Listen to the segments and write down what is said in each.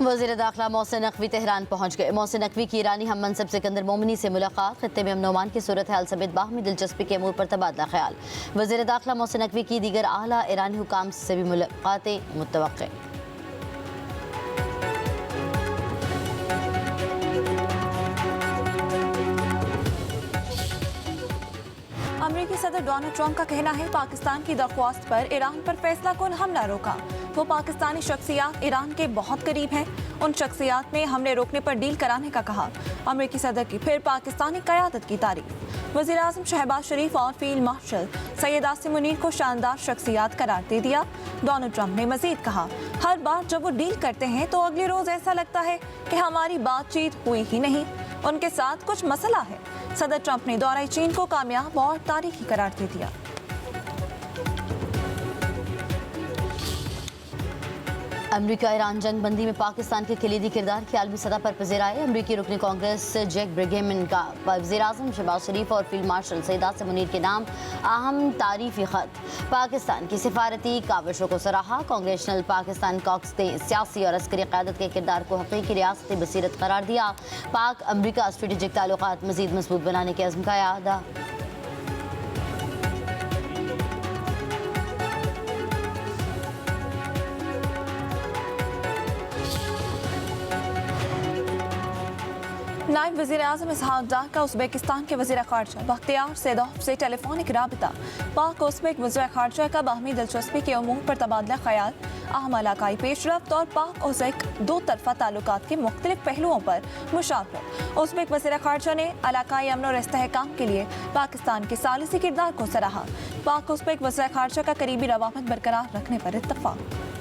वज़ीर दाखिला मोहसिन नकवी तेहरान पहुँच गए। मोहसिन नकवी की ईरानी हम मनसब सिकंदर मोमिनी से मुलाकात, खत्ते में अमन ओमान की सूरत हाल समेत बाहमी दिलचस्पी के अमूर पर तबादला ख्याल। वज़ीर दाखिला मोहसिन नकवी की दीगर आला ईरानी हुकाम से भी मुलाकातें मुतवक्के। अमेरिकी सदर डोनाल्ड ट्रंप का कहना है पाकिस्तान की दरख्वास्त पर ईरान पर फैसला कुन हमला रोका। वो पाकिस्तानी शख्सियात ईरान के बहुत करीब हैं। उन शख्सियात ने हमले रोकने पर डील कराने का कहा। अमेरिकी सदर की फिर पाकिस्तानी क़यादत की तारीफ। वज़ीर आज़म शहबाज शरीफ और फील्ड मार्शल सैयद आसिम मुनीर को शानदार शख्सियात करार दे दिया। डोनाल्ड ट्रंप ने मजीद कहा, हर बार जब वो डील करते हैं तो अगले रोज ऐसा लगता है कि हमारी बातचीत हुई ही नहीं, उनके साथ कुछ मसला है। सदर ट्रंप ने दौरा चीन को कामयाब और तारीखी करार दे दिया। अमरीका ईरान जंग बंदी में पाकिस्तान के कलीदी किरदार की आलमी सतह पर पज़ीराए। अमरीकी रुकन कांग्रेस जैक ब्रिगेमन का वज़ीर आज़म शहबाज शरीफ और फील्ड मार्शल सैयद आसिम मुनीर के नाम अहम तारीफी खत। पाकिस्तान की सिफारती काविशों को सराहा। कांग्रेशनल पाकिस्तान कॉक्स ने सियासी और अस्करी क़यादत के किरदार को हकीकी रियासती बसीरत करार दिया। पाक अमरीका स्ट्रेटेजिक ताल्लुकात मज़ीद मजबूत बनाने के अज़्म का यादा। नायब वज़ीर आज़म इसहाक डार का उज़्बेकिस्तान के वज़ीर ख़ारजा बख्तियार सैदोव से टेलीफोनिक राबिता। पाक उज़्बेक वज़ीर ख़ारजा का बाहमी दिलचस्पी के अमूर पर तबादला ख्याल, अहम इलाकाई पेशरफ्त और पाक उज़्बेक दो तरफ़ा ताल्लुकात के मुख्तलिफ पहलुओं पर मुशावरत। उज़्बेक वज़ीर ख़ारजा ने इलाकाई अमन और इस्तेहकाम के लिए पाकिस्तान के सालिसी किरदार को सराहा। पाक उज़्बेक वज़ीर ख़ारजा का करीबी रवाबत बरकरार रखने पर इत्तफ़ाक़।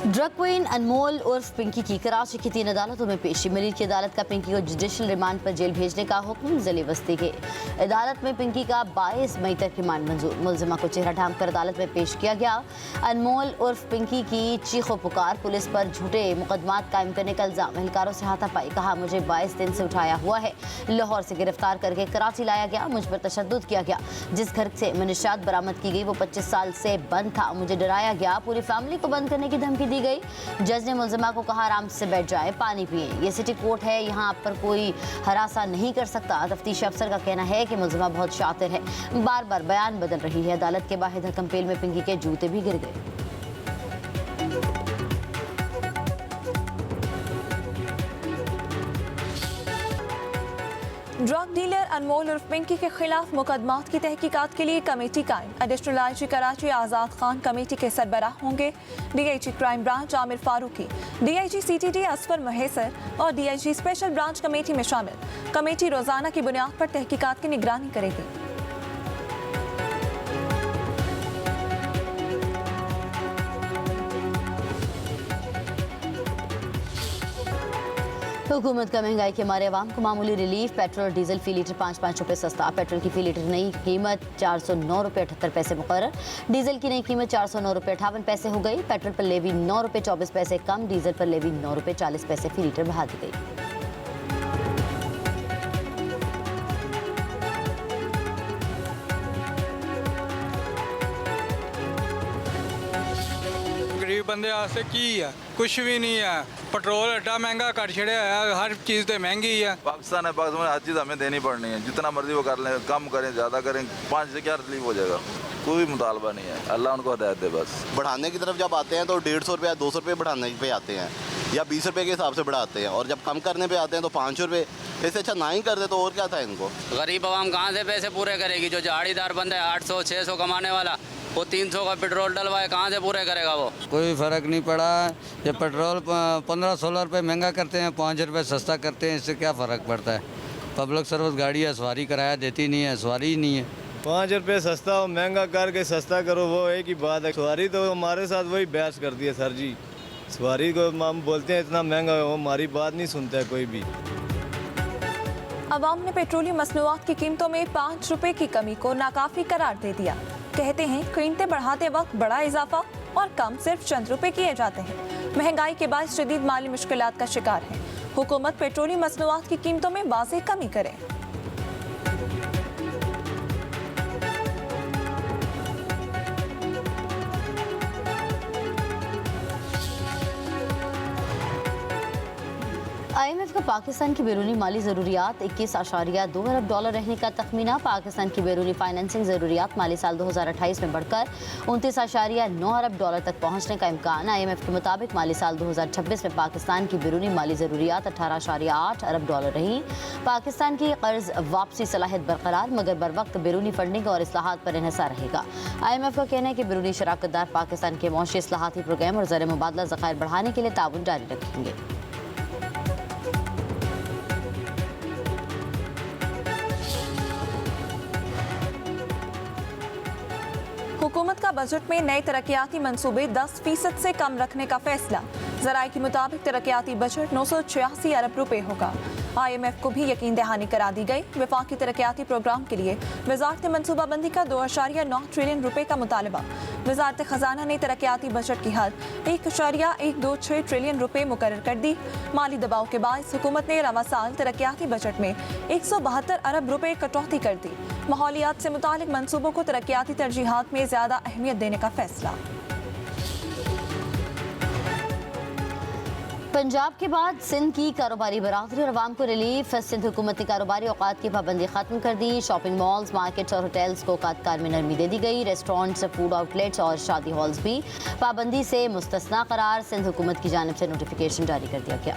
ड्रग क्वीन अनमोल उर्फ पिंकी की कराची की 3 अदालतों में पेशी। मरीज की अदालत का पिंकी को जुडिशल रिमांड पर जेल भेजने का हुक्म। ज़िले बस्ती के अदालत में पिंकी का 22 मई तक रिमांड मंजूर। मुलजिमा को चेहरा ढांप कर अदालत में पेश किया गया। अनमोल उर्फ पिंकी की चीखो पुकार, पुलिस पर झूठे मुकदमात कायम करने का इल्जाम। एहलकारों से हाथापाई, कहा मुझे 22 दिन से उठाया हुआ है। लाहौर से गिरफ्तार करके कराची लाया गया, मुझ पर तशद्दुद किया गया। जिस घर से मनीषात बरामद की गई वो 25 साल से बंद था। मुझे डराया गया, पूरी फैमिली को बंद करने की धमकी दी गई। जज ने मुलजिमा को कहा आराम से बैठ जाए, पानी पिए। ये सिटी कोर्ट है, यहाँ आप पर कोई हरासा नहीं कर सकता। तफ्तीश अफसर का कहना है कि मुलजिमा बहुत शातिर है, बार बार बयान बदल रही है। अदालत के बाहर हकमपेल में पिंकी के जूते भी गिर गए। ड्रग डीलर अनमोल उर्फ पिंकी के खिलाफ मुकदमात की तहकीकात के लिए कमेटी कायम। Additional IG Karachi Azad Khan committee के सरबराह होंगे। DIG crime branch Aamir Farooqui, DIG CTD Asfar Mahesar और DIG स्पेशल ब्रांच कमेटी में शामिल। कमेटी रोजाना की बुनियाद पर तहकीकात की निगरानी करेगी। हुकूमत का महंगाई के मारे आवाम को मामूली रिलीफ। पेट्रोल और डीजल फी लीटर 5-5 रुपये सस्ता। पेट्रोल की फी लीटर नई कीमत 409 रुपये 78 पैसे मुकर्रर। डीजल की नई कीमत 409 रुपये 58 पैसे हो गई। पेट्रोल पर लेवी 9 रुपये 24 पैसे कम, डीजल पर लेवी 9 रुपये 40 पैसे फी लीटर बढ़ा दी गई। गरीब बंदे आस्ते की है, कुछ भी नहीं है। पेट्रोल एडा महंगा कर छड़िया है, हर चीज़ तो महंगी है। पाकिस्तान है, पाकिस्तान में हर चीज़ हमें देनी पड़नी है। जितना मर्जी वो कर लें, कम करें ज़्यादा करें, 5 से क्या तकलीफ हो जाएगा। कोई मुतालबा नहीं है, अल्लाह उनको हिदायत दे। बस बढ़ाने की तरफ जब आते हैं तो 150 रुपये 200 रुपये बढ़ाने पे आते हैं, या 20 रुपये के हिसाब से बढ़ाते हैं। और जब कम करने पे आते हैं तो 5 रुपये। इससे अच्छा ना ही कर दे तो और क्या था इनको। गरीब आवाम कहाँ से पैसे पूरे करेगी। जो झाड़ीदार बंदा है 800-600 कमाने वाला, वो 300 का पेट्रोल डलवाए कहाँ से पूरे करेगा वो। कोई फ़र्क नहीं पड़ा। ये पेट्रोल 15-16 रुपये महंगा करते हैं, 5 रुपये सस्ता करते हैं, इससे क्या फ़र्क पड़ता है। पब्लिक सर्विस गाड़ी है, सवारी किराया देती नहीं है, सवारी ही नहीं है। 5 रुपये सस्ता हो, महंगा करके सस्ता करो, वो एक ही बात है। सवारी तो हमारे साथ वही बहस करती है सर जी। सवारी को हम बोलते हैं इतना महंगा है, वो हमारी बात नहीं सुनता है कोई भी। अवाम ने पेट्रोलियम मसनूआत की कीमतों में 5 रुपये की कमी को नाकाफी करार दे दिया। कहते हैं कीमतें बढ़ाते वक्त बड़ा इजाफा और कम सिर्फ चंद रुपए किए जाते हैं। महंगाई के बाद शदीद माली मुश्किलात का शिकार है। हुकूमत पेट्रोलियम मसनूआत की कीमतों में वाज़ेह कमी करे। IMF का पाकिस्तान की बैरूनी माली ज़रूरियात 21.2 अरब डॉलर रहने का तखमीना। पाकिस्तान की बैरूनी फाइनेंसिंग ज़रूरियात माली साल 2028 में बढ़कर 29.9 अरब डॉलर तक पहुंचने का इम्कान। IMF के मुताबिक माली साल 2026 में पाकिस्तान की बैरूनी माली ज़रूरियात 18.8 अरब डॉलर रही। पाकिस्तान की कर्ज वापसी सलाहियत बरकरार, मगर बर वक्त बैरूनी फंडिंग और इस्लाहात पर इन्हिसार रहेगा। IMF का कहना है कि बैरूनी शराकतदार पाकिस्तान के मौशी इस्लाहाती प्रोग्राम और ज़र मुबादला ज़खायर बढ़ाने के लिए ताउन जारी रखेंगे। हुकूमत का बजट में नए तरक्याती मंसूबे 10% से कम रखने का फैसला। ज़राए के मुताबिक तरक्याती बजट 986 अरब रुपए होगा। IMF को भी यकीन दहानी करा दी गई। वफाकी तरक्याती प्रोग्राम के लिए वजारत मनसूबाबंदी का 2.9 ट्रिलियन रुपए का मुतालबा। वजारत खजाना ने तरक्याती बजट की हद 1.126 ट्रिलियन रुपए मुकर्रर कर दी। माली दबाव के बायस हुकूमत ने रवा साल तरक्याती बजट में 172 अरब रुपए कटौती कर दी। माहौलियात से मुतालिक मंसूबों को तरक्याती तरजीहात में ज़्यादा अहमियत देने का फैसला। पंजाब के बाद सिंध की कारोबारी बरादरी और अवाम को रिलीफ। सिंध हुकूमत ने कारोबारी औकात की पाबंदी खत्म कर दी। शॉपिंग मॉल्स, मार्केट्स और होटल्स को औकात में नरमी दे दी गई। रेस्टोरेंट्स, फूड आउटलेट्स और शादी हॉल्स भी पाबंदी से मुस्तस्ना करार। सिंध हुकूमत की जानिब से नोटिफिकेशन जारी कर दिया गया।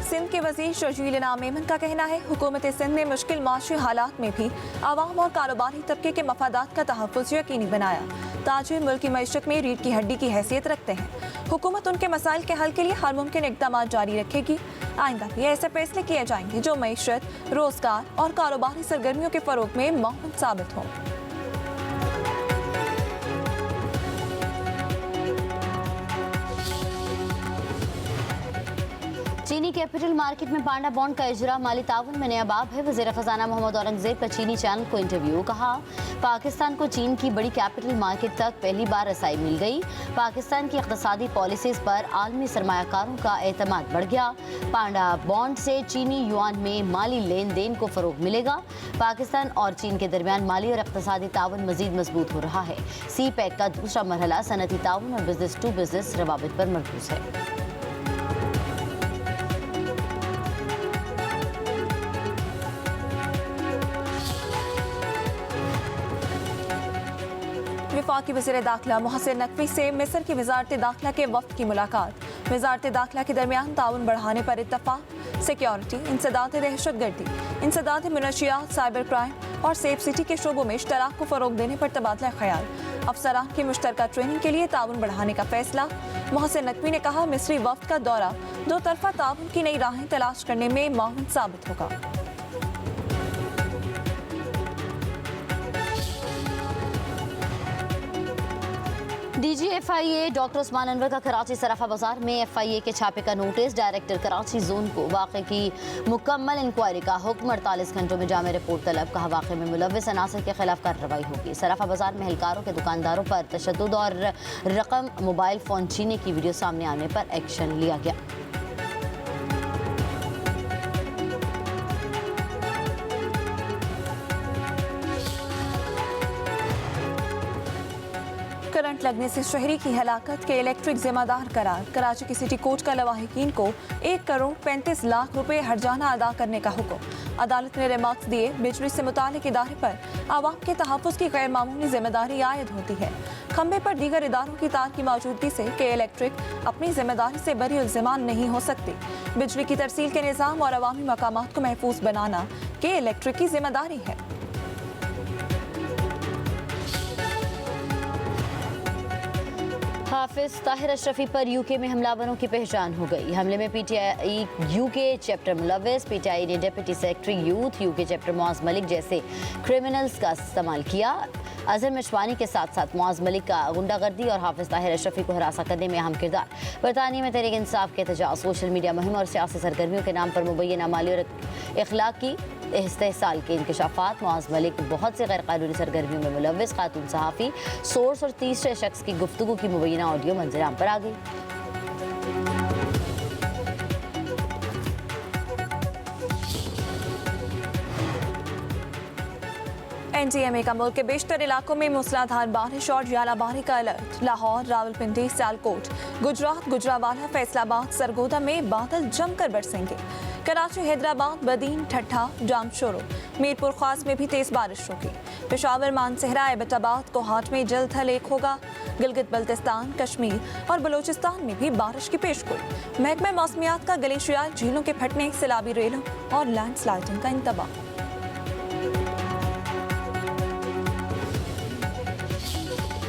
सिंध के वज़ीर शर्जील इनाम मेमन का कहना है हुकूमत सिंध ने मुश्किल माशी हालात में भी आवाम और कारोबारी तबके के मफादात का तहफ़्फ़ुज़ यकीनी बनाया। ताजिर मुल्क की मईशत में रीढ़ की हड्डी की हैसियत रखते हैं। हुकूमत उनके मसाइल के हल के लिए हर मुमकिन इक़दाम जारी रखेगी। आइंदा भी ऐसे फैसले किए जाएंगे जो मईशत, रोज़गार और कारोबारी सरगर्मियों के फ़रोग़ में मुअव्वन साबित हों। चीनी कैपिटल मार्केट में पांडा बॉन्ड का इजरा माली ताउन में नया बाब है। वज़ीर ख़ज़ाना मोहम्मद औरंगज़ेब का चीनी चैनल को इंटरव्यू। कहा, पाकिस्तान को चीन की बड़ी कैपिटल मार्केट तक पहली बार रसाई मिल गई। पाकिस्तान की इक़्तिसादी पॉलिसीज़ पर आलमी सरमायाकारों का एतमाद बढ़ गया। पांडा बॉन्ड से चीनी युआन में माली लेन देन को फ़रोग़ मिलेगा। पाकिस्तान और चीन के दरमियान माली और इक़्तिसादी ताउन मज़ीद मजबूत हो रहा है। CPEC का दूसरा मरहला सनती ताउन और बिजनेस टू बिजनेस रवाबित पर मरकूज़ है। वफाकी वज़ीर दाखिला मोहसिन नकवी से मिस्र की वजारत दाखिला के वफ़द की मुलाकात। वजारत दाखिला के दरमियान ताउन बढ़ाने पर इत्तफ़ाक़। सिक्योरिटी, इंसदाद दहशतगर्दी, इंसदाद मनशियात, साइबर क्राइम और सेफ सिटी के शोबों में इश्तराक को फ़रोग़ देने पर तबादला ख्याल। अफसरान की मुश्तरका ट्रेनिंग के लिए ताउन बढ़ाने का फैसला। मोहसिन नकवी ने कहा, मिस्री वफ़द का दौरा दो तरफ़ा ताउन की नई राहें तलाश करने में मुअव्वन साबित होगा। DG FIA doctor Usman Anwar का कराची सराफा बाजार में FIA के छापे का नोटिस। डायरेक्टर कराची जोन को वाक़े की मुकम्मल इंक्वायरी का हुक्म। 48 घंटों में जामे रिपोर्ट तलब। कहा, वाक़े में मुलव्विस अनासर के खिलाफ कार्रवाई होगी। सराफा बाजार में एहलकारों के दुकानदारों पर तशद्दुद और रकम मोबाइल फ़ोन छीनने की वीडियो सामने आने पर एक्शन लिया गया। करंट लगने से शहरी की हलाकत के इलेक्ट्रिक जिम्मेदार करार। कराची की सिटी कोर्ट का लवाहिकीन को 1 करोड़ 35 लाख रुपए हर्जाना अदा करने का हुक्म। अदालत ने रिमार्क्स दिए, बिजली से मुतालिक इदारे पर आवाम के तहफ़्फ़ुज़ की गैर मामूली जिम्मेदारी आयद होती है। खंबे पर दीगर इदारों की तार की मौजूदगी से के इलेक्ट्रिक अपनी जिम्मेदारी से बरी इल्ज़ाम नहीं हो सकती। बिजली की तरसील के निज़ाम और अवामी मकामात को महफूज बनाना के इलेक्ट्रिक की जिम्मेदारी है। हाफिज ताहिर अशरफी पर यूके में हमलावरों की पहचान हो गई। हमले में PTI यूके चैप्टर मुलव्विस, PTI ने deputy secretary youth UK chapter Muaz Malik जैसे क्रिमिनल्स का इस्तेमाल किया। अजहर मिशवानी के साथ साथ मुआज मलिक का गुंडागर्दी और हाफिज ताहिर अशरफी को हिरासत करने में अहम किरदार। बरतानिया में तहरीक इंसाफ के एहतजाज, सोशल मीडिया मुहिम और सियासी सरगर्मियों के नाम पर मुबैना माली और इखलाकी इस्तेहसाल के इंकशाफात। मुआज मलिक बहुत से गैर कानूनी सरगर्मियों में मुलव्विस खातून सहाफ़ी, सोर्स और तीसरे शख्स की गुफ्तगू की मुबैना ऑडियो मंजराम पर आ गई। एनडीएमए का मुल्क के बेशतर इलाकों में मूसलाधार बारिश और यालाबारी का अलर्ट। लाहौर, रावलपिंडी, सियालकोट, गुजरात, गुजरावाला, फैसलाबाद, सरगोदा में बादल जमकर बरसेंगे। कराची, हैदराबाद, बदीन, ठट्ठा, जामशोरो, मीरपुर खास में भी तेज बारिश होगी। पेशावर, मानसहरा, एबटाबाद, कोहाट में जल्द हलेक होगा। गिलगित बल्तिस्तान, कश्मीर और बलूचिस्तान में भी बारिश की पेशगोई। महकमा मौसमियात का ग्लेशियर झीलों के फटने, सैलाबी रेलों और लैंडस्लाइडिंग का इंतबाह।